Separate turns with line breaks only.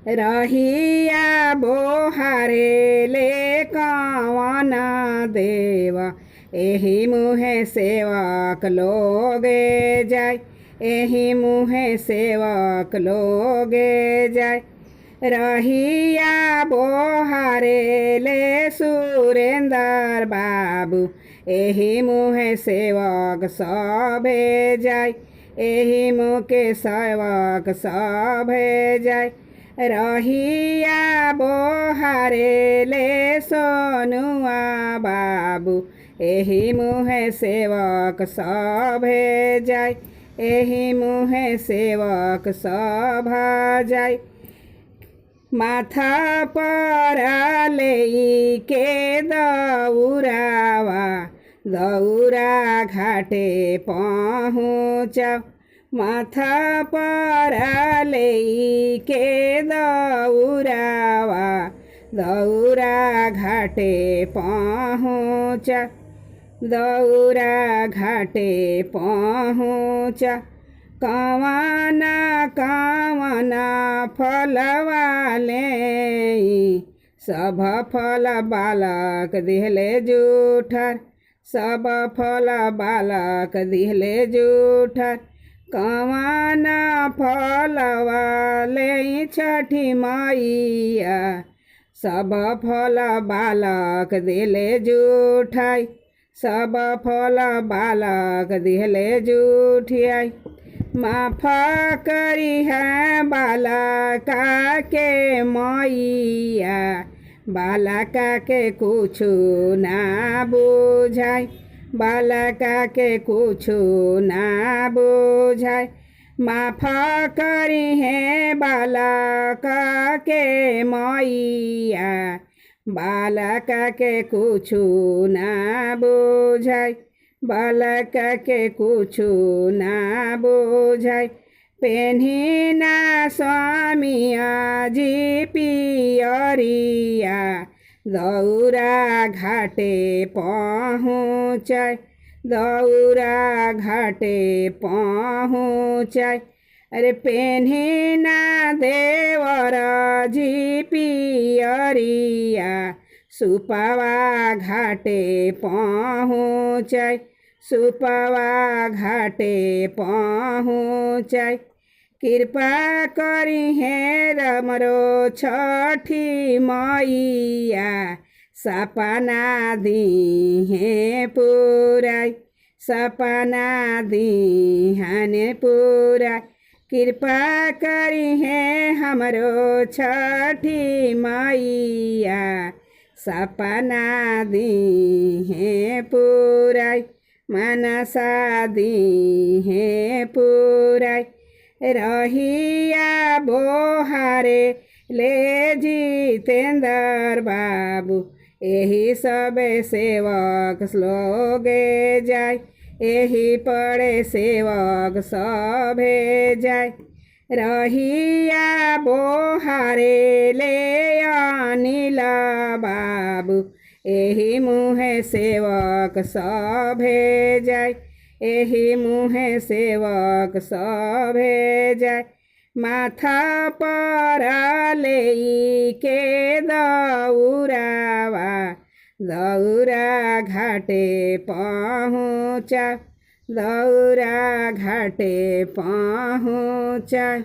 रहिया बोहारे ले कवन देव, एही मुहे सेवक लोगे जाय, एही मुहे सेवक लोगे जाय। रहिया बोहारे ले सुरेंदर बाबू, एही मुहे सेवक सभे जाय, एही मुके सेवक सभे जाय। रहिया बोहारे ले सोनुआ बाबू, एही मुहे सेवक सभे जाय, एही मुहे सेवक सभा जाय। माथा पर लेई के दौरावा, दौरा घाटे पहुँचाओ। माथा पर लेई के दौरावा, दौरा घाटे पहुँचा, दौरा घाटे पहुँचा। कवना कवना फलवाले, सब फल बालक दिहले जूठर, सब फल बालक दिहले जूठर। कवना फलवाले छठी मैया, सब फल बालक दिले जूठाई, सब फल बालक दिहले जूठियाई। माफ करी है बालका के मैया, बालका के कुछु ना बुझाई, बालका के कुछु ना बुझाई। माफ करी है बालका के मैया, बालका के कुछु ना बुझाई, बालका के कुछु ना बुझाई। पेन्ही ना स्वामिया जी पियरिया, दौरा घाटे पहुँचाय, दौरा घाटे पहुँचाय। अरे पेन्ही ना देवर जी पियरिया, सुपवा घाटे पहुँचाय, सुपवा घाटे पहुँचाय। कृपा करी है रमरो छठी मैया, सपना दी है पुराई, सपना दी है पुराई। कृपा करी है हमरो छठी मैया, सपना दी है पुराई, मनसा दी है पुराई। रहिया बोहारे ले जितेंद्र बाबू, एही सब सेवक लोगे जाय, एही पड़े सेवक सभे जाय। रहिया बोहारे ले अनिल बाबू, एही मुहे सेवक सभे जाय, एही मुहे सेवक सभे जाय। माथा पर लेई के दौरावा, दौरा घाटे पहुँचा, दौरा घाटे पहुँचा।